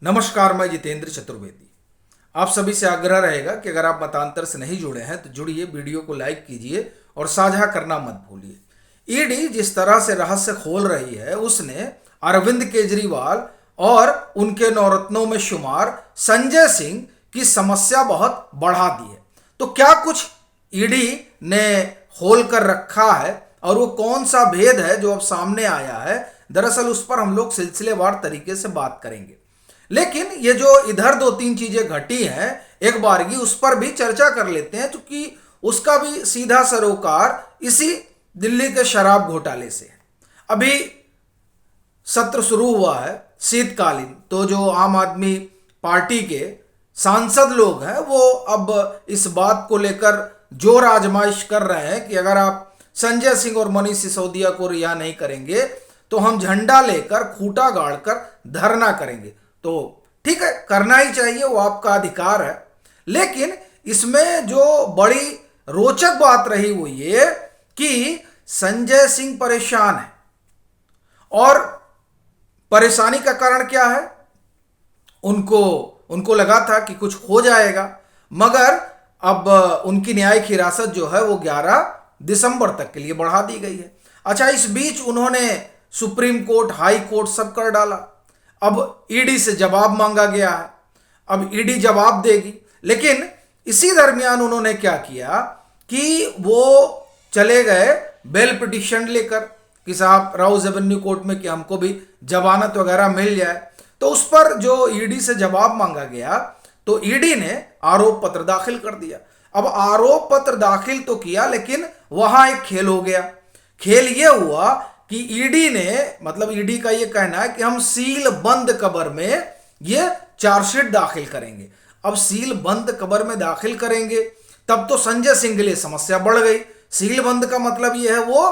नमस्कार, मैं जितेंद्र चतुर्वेदी। आप सभी से आग्रह रहेगा कि अगर आप मतांतर से नहीं जुड़े हैं तो जुड़िए, वीडियो को लाइक कीजिए और साझा करना मत भूलिए। ईडी जिस तरह से रहस्य खोल रही है, उसने अरविंद केजरीवाल और उनके नौरत्नों में शुमार संजय सिंह की समस्या बहुत बढ़ा दी है। तो क्या कुछ ईडी ने खोल कर रखा है और वो कौन सा भेद है जो अब सामने आया है? दरअसल उस पर हम लोग सिलसिलेवार तरीके से बात करेंगे, लेकिन ये जो इधर दो तीन चीजें घटी हैं, एक बारगी उस पर भी चर्चा कर लेते हैं, क्योंकि उसका भी सीधा सरोकार इसी दिल्ली के शराब घोटाले से है। अभी सत्र शुरू हुआ है शीतकालीन, तो जो आम आदमी पार्टी के सांसद लोग हैं वो अब इस बात को लेकर जोर आजमाइश कर रहे हैं कि अगर आप संजय सिंह और मनीष सिसोदिया को रिहा नहीं करेंगे तो हम झंडा लेकर खूंटा गाड़कर धरना करेंगे। तो ठीक है, करना ही चाहिए, वो आपका अधिकार है। लेकिन इसमें जो बड़ी रोचक बात रही वो ये कि संजय सिंह परेशान है, और परेशानी का कारण क्या है? उनको लगा था कि कुछ हो जाएगा, मगर अब उनकी न्यायिक हिरासत जो है वो 11 दिसंबर तक के लिए बढ़ा दी गई है। अच्छा, इस बीच उन्होंने सुप्रीम कोर्ट, हाई कोर्ट सब कर डाला। अब ईडी से जवाब मांगा गया है, अब ईडी जवाब देगी। लेकिन इसी दरमियान उन्होंने क्या किया कि वो चले गए बेल पिटिशन लेकर कि साहब राउज एवेन्यू कोर्ट में कि हमको भी जमानत वगैरह मिल जाए। तो उस पर जो ईडी से जवाब मांगा गया, तो ईडी ने आरोप पत्र दाखिल कर दिया। अब आरोप पत्र दाखिल तो किया, लेकिन वहां एक खेल हो गया। खेल यह हुआ कि ईडी ने, मतलब ईडी का यह कहना है कि हम सील बंद कबर में ये चार्जशीट दाखिल करेंगे। अब सील बंद कबर में दाखिल करेंगे तब तो संजय सिंह के लिए समस्या बढ़ गई। सील बंद का मतलब यह है वो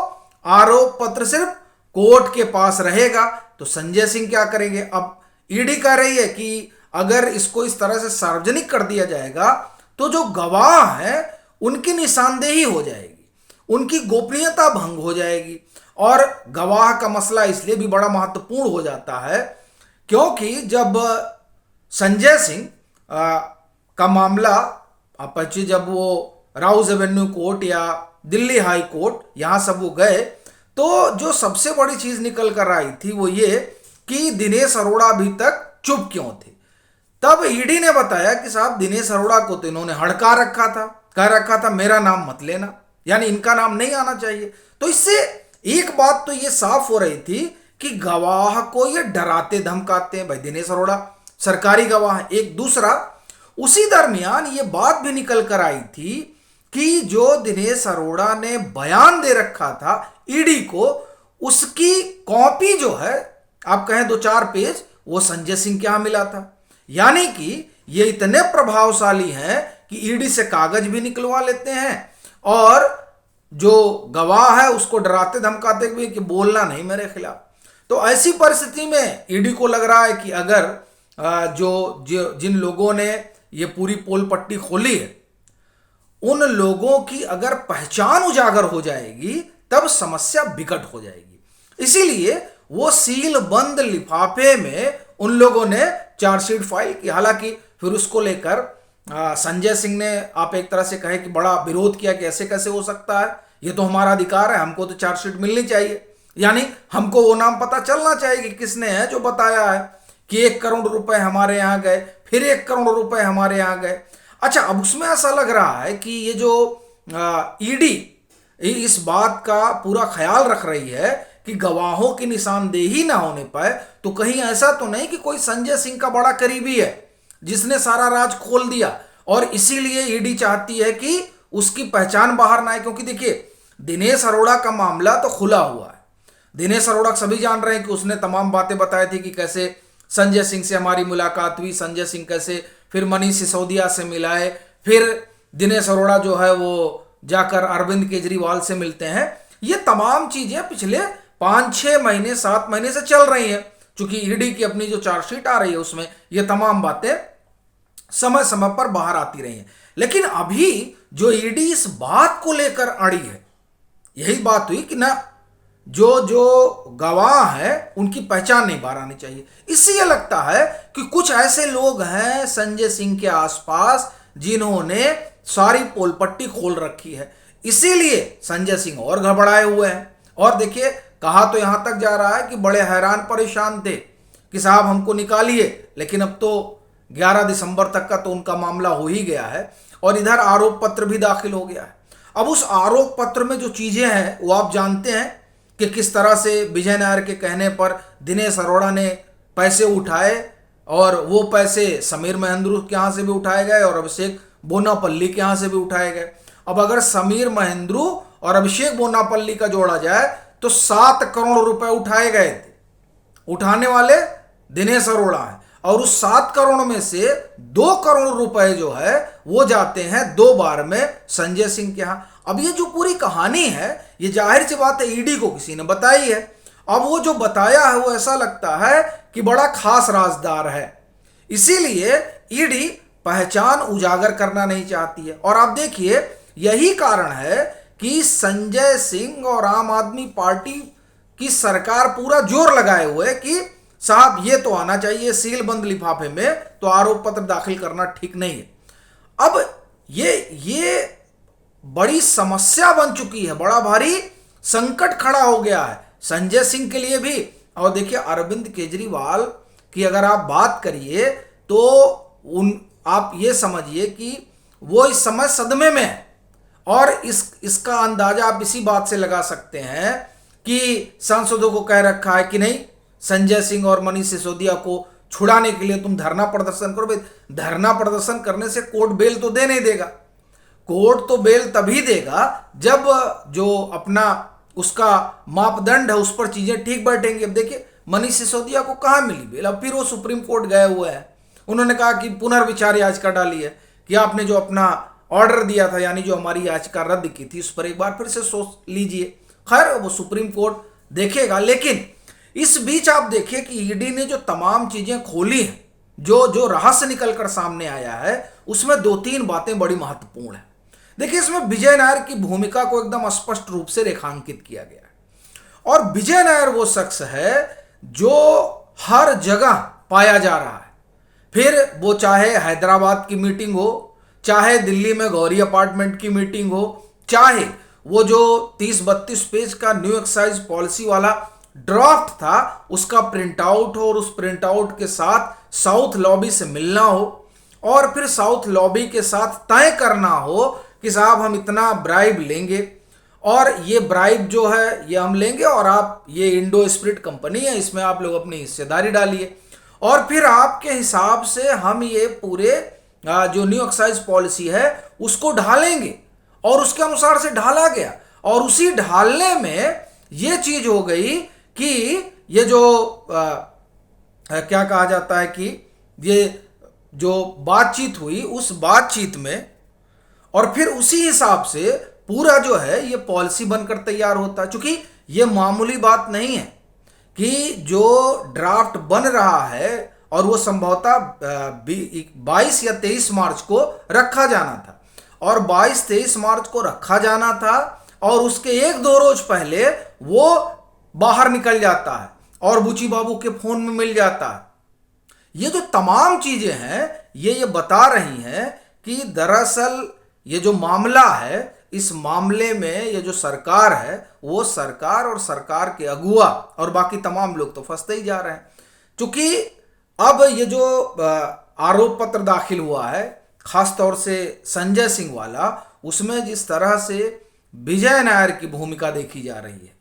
आरोप पत्र सिर्फ कोर्ट के पास रहेगा, तो संजय सिंह क्या करेंगे? अब ईडी कह रही है कि अगर इसको इस तरह से सार्वजनिक कर दिया जाएगा तो जो गवाह हैं उनकी निशानदेही हो जाएगी, उनकी गोपनीयता भंग हो जाएगी। और गवाह का मसला इसलिए भी बड़ा महत्वपूर्ण हो जाता है क्योंकि जब संजय सिंह का मामला अपाची, जब वो राउज एवेन्यू कोर्ट या दिल्ली हाई कोर्ट यहां सब वो गए, तो जो सबसे बड़ी चीज निकल कर आई थी वो ये कि दिनेश अरोड़ा अभी तक चुप क्यों थे। तब ईडी ने बताया कि साहब दिनेश अरोड़ा को तो इन्होंने हड़का रखा था, कह रखा था मेरा नाम मत लेना, यानी इनका नाम नहीं आना चाहिए। तो इससे एक बात तो ये साफ हो रही थी कि गवाह को ये डराते धमकाते हैं। भाई दिनेश अरोड़ा सरकारी गवाह है। एक दूसरा, उसी दरमियान ये बात भी निकल कर आई थी कि जो दिनेश अरोड़ा ने बयान दे रखा था ईडी को, उसकी कॉपी जो है, आप कहें 2-4 पेज, वो संजय सिंह के यहां मिला था। यानी कि ये इतने प्रभावशाली हैं कि ईडी से कागज भी निकलवा लेते हैं और जो गवाह है उसको डराते धमकाते हुए कि बोलना नहीं मेरे खिलाफ। तो ऐसी परिस्थिति में ईडी को लग रहा है कि अगर जिन लोगों ने ये पूरी पोल पट्टी खोली है, उन लोगों की अगर पहचान उजागर हो जाएगी तब समस्या विकट हो जाएगी। इसीलिए वो सील बंद लिफाफे में उन लोगों ने चार्जशीट फाइल की। हालांकि फिर उसको लेकर संजय सिंह ने, आप एक तरह से कहे कि बड़ा विरोध किया कि ऐसे कैसे हो सकता है, ये तो हमारा अधिकार है, हमको तो चार्जशीट मिलनी चाहिए, यानी हमको वो नाम पता चलना चाहिए कि किसने है जो बताया है कि 1 करोड़ रुपए हमारे यहां गए, फिर 1 करोड़ रुपए हमारे यहां गए। अच्छा, अब उसमें ऐसा लग रहा है कि ये जो ईडी इस बात का पूरा ख्याल रख रही है कि गवाहों की निशानदेही ना होने पाए, तो कहीं ऐसा तो नहीं कि कोई संजय सिंह का बड़ा करीबी है जिसने सारा राज खोल दिया और इसीलिए ईडी चाहती है कि उसकी पहचान बाहर ना आए। क्योंकि देखिए, दिनेश अरोड़ा का मामला तो खुला हुआ है। दिनेश अरोड़ा सभी जान रहे हैं कि उसने तमाम बातें बताई थी कि कैसे संजय सिंह से हमारी मुलाकात हुई, संजय सिंह कैसे फिर मनीष सिसोदिया से मिलाए, फिर दिनेश अरोड़ा जो है वो जाकर अरविंद केजरीवाल से मिलते हैं। ये तमाम चीजें पिछले 5-6 महीने 7 महीने से चल रही हैं। चूंकि ईडी की अपनी जो चार्जशीट आ रही है उसमें ये तमाम बातें समय समय पर बाहर आती रही हैं। लेकिन अभी जो ईडी इस बात को लेकर अड़ी है, यही बात हुई कि ना जो जो गवाह है उनकी पहचान नहीं बाहर आनी चाहिए। इसलिए लगता है कि कुछ ऐसे लोग हैं संजय सिंह के आसपास जिन्होंने सारी पोलपट्टी खोल रखी है, इसीलिए संजय सिंह और घबराए हुए हैं। और देखिए, कहा तो यहां तक जा रहा है कि बड़े हैरान परेशान थे कि साहब हमको निकालिए, लेकिन अब तो 11 दिसंबर तक का तो उनका मामला हो ही गया है और इधर आरोप पत्र भी दाखिल हो गया है। अब उस आरोप पत्र में जो चीजें हैं वो आप जानते हैं कि किस तरह से विजय नायर के कहने पर दिनेश अरोड़ा ने पैसे उठाए और वो पैसे समीर महेंद्रू के यहाँ से भी उठाए गए और अभिषेक बोनापल्ली के यहाँ से भी उठाए गए। अब अगर समीर महेंद्रू और अभिषेक बोनापल्ली का जोड़ा जाए तो 7 करोड़ रुपए उठाए गए थे। उठाने वाले दिनेश अरोड़ा है और उस 7 करोड़ में से 2 करोड़ रुपए जो है वो जाते हैं 2 बार में संजय सिंह के यहाँ। अब ये जो पूरी कहानी है ये जाहिर सी बात है ईडी को किसी ने बताई है। अब वो जो बताया है वो ऐसा लगता है कि बड़ा खास राजदार है, इसीलिए ईडी पहचान उजागर करना नहीं चाहती है। और आप देखिए, यही कारण है कि संजय सिंह और आम आदमी पार्टी की सरकार पूरा जोर लगाए हुए है कि साहब ये तो आना चाहिए सील बंद लिफाफे में, तो आरोप पत्र दाखिल करना ठीक नहीं है। अब ये बड़ी समस्या बन चुकी है, बड़ा भारी संकट खड़ा हो गया है संजय सिंह के लिए भी। और देखिए, अरविंद केजरीवाल की अगर आप बात करिए तो आप ये समझिए कि वो इस समय सदमे में है। और इसका अंदाजा आप इसी बात से लगा सकते हैं कि सांसदों को कह रखा है कि नहीं, संजय सिंह और मनीष सिसोदिया को छुड़ाने के लिए तुम धरना प्रदर्शन करो। भाई, धरना प्रदर्शन करने से कोर्ट बेल तो दे नहीं देगा। कोर्ट तो बेल तभी देगा जब जो अपना उसका मापदंड है उस पर चीजें ठीक बैठेंगी। अब देखिए, मनीष सिसोदिया को कहाँ मिली बेल? अब फिर वो सुप्रीम कोर्ट गए हुए हैं। उन्होंने कहा कि पुनर्विचार याचिका डाली है कि आपने जो अपना ऑर्डर दिया था, यानी जो हमारी याचिका रद्द की थी, उस पर एक बार फिर से सोच लीजिए। खैर, वो सुप्रीम कोर्ट देखेगा। लेकिन इस बीच आप देखिए कि ईडी ने जो तमाम चीजें खोली हैं, जो रहस्य निकल कर सामने आया है, उसमें 2-3 बातें बड़ी महत्वपूर्ण है। देखिए, इसमें विजय नायर की भूमिका को एकदम स्पष्ट रूप से रेखांकित किया गया है। और विजय नायर वो शख्स है जो हर जगह पाया जा रहा है, फिर वो चाहे हैदराबाद की मीटिंग हो, चाहे दिल्ली में गौरी अपार्टमेंट की मीटिंग हो, चाहे वो जो 30-32 पेज का न्यू एक्साइज पॉलिसी वाला ड्राफ्ट था उसका प्रिंट आउट हो और उस प्रिंट आउट के साथ साउथ लॉबी से मिलना हो और फिर साउथ लॉबी के साथ तय करना हो कि साहब हम इतना ब्राइब लेंगे और ये ब्राइब जो है ये हम लेंगे और आप, ये इंडो स्पिरिट कंपनी है, इसमें आप लोग अपनी हिस्सेदारी डालिए और फिर आपके हिसाब से हम ये पूरे जो न्यू एक्साइज पॉलिसी है उसको ढालेंगे। और उसके अनुसार से ढाला गया और उसी ढालने में ये चीज हो गई कि ये जो क्या कहा जाता है कि ये जो बातचीत हुई उस बातचीत में और फिर उसी हिसाब से पूरा जो है ये पॉलिसी बनकर तैयार होता है। चूंकि ये मामूली बात नहीं है कि जो ड्राफ्ट बन रहा है और वो संभवतः 22 या 23 मार्च को रखा जाना था और 22-23 मार्च को रखा जाना था और उसके 1-2 रोज पहले वो बाहर निकल जाता है और बुची बाबू के फोन में मिल जाता है। ये जो तमाम चीजें हैं ये बता रही हैं कि दरअसल ये जो मामला है, इस मामले में ये जो सरकार है वो सरकार और सरकार के अगुआ और बाकी तमाम लोग तो फंसते ही जा रहे हैं। क्योंकि अब ये जो आरोप पत्र दाखिल हुआ है खासतौर से संजय सिंह वाला, उसमें जिस तरह से विजय नायर की भूमिका देखी जा रही है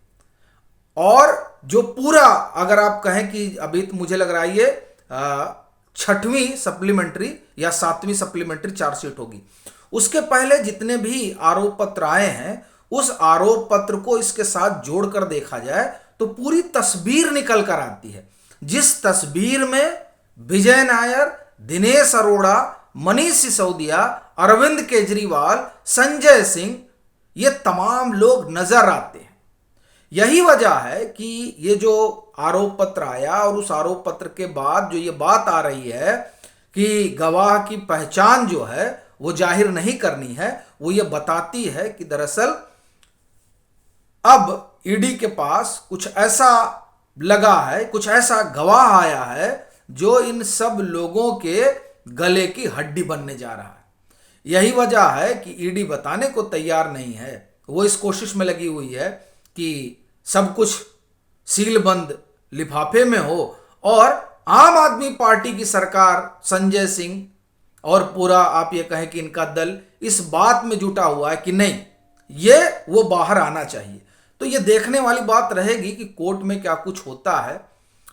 और जो पूरा, अगर आप कहें कि अभी तो मुझे लग रहा है ये 6वीं सप्लीमेंट्री या 7वीं सप्लीमेंट्री चार्जशीट होगी, उसके पहले जितने भी आरोप पत्र आए हैं उस आरोप पत्र को इसके साथ जोड़कर देखा जाए तो पूरी तस्वीर निकल कर आती है, जिस तस्वीर में विजय नायर, दिनेश अरोड़ा, मनीष सिसोदिया, अरविंद केजरीवाल, संजय सिंह, ये तमाम लोग नजर आते हैं। यही वजह है कि ये जो आरोप पत्र आया और उस आरोप पत्र के बाद जो ये बात आ रही है कि गवाह की पहचान जो है वो जाहिर नहीं करनी है, वो ये बताती है कि दरअसल अब ईडी के पास कुछ ऐसा लगा है, कुछ ऐसा गवाह आया है जो इन सब लोगों के गले की हड्डी बनने जा रहा है। यही वजह है कि ईडी बताने को तैयार नहीं है। वो इस कोशिश में लगी हुई है कि सब कुछ सीलबंद लिफाफे में हो और आम आदमी पार्टी की सरकार, संजय सिंह और पूरा आप ये कहें कि इनका दल इस बात में जुटा हुआ है कि नहीं, ये वो बाहर आना चाहिए। तो ये देखने वाली बात रहेगी कि कोर्ट में क्या कुछ होता है।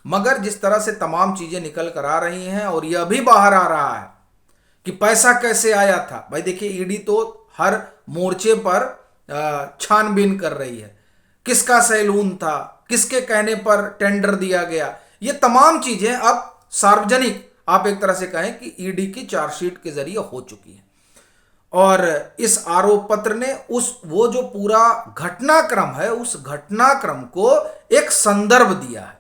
मगर जिस तरह से तमाम चीजें निकल कर आ रही हैं और यह भी बाहर आ रहा है कि पैसा कैसे आया था। भाई देखिए, ईडी तो हर मोर्चे पर छानबीन कर रही है, किसका सैलून था, किसके कहने पर टेंडर दिया गया, ये तमाम चीजें अब सार्वजनिक आप एक तरह से कहें कि ईडी की चार्जशीट के जरिए हो चुकी है। और इस आरोप पत्र ने वो जो पूरा घटनाक्रम है, उस घटनाक्रम को एक संदर्भ दिया है।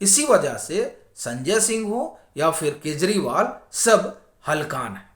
इसी वजह से संजय सिंह हो या फिर केजरीवाल, सब हलकान है।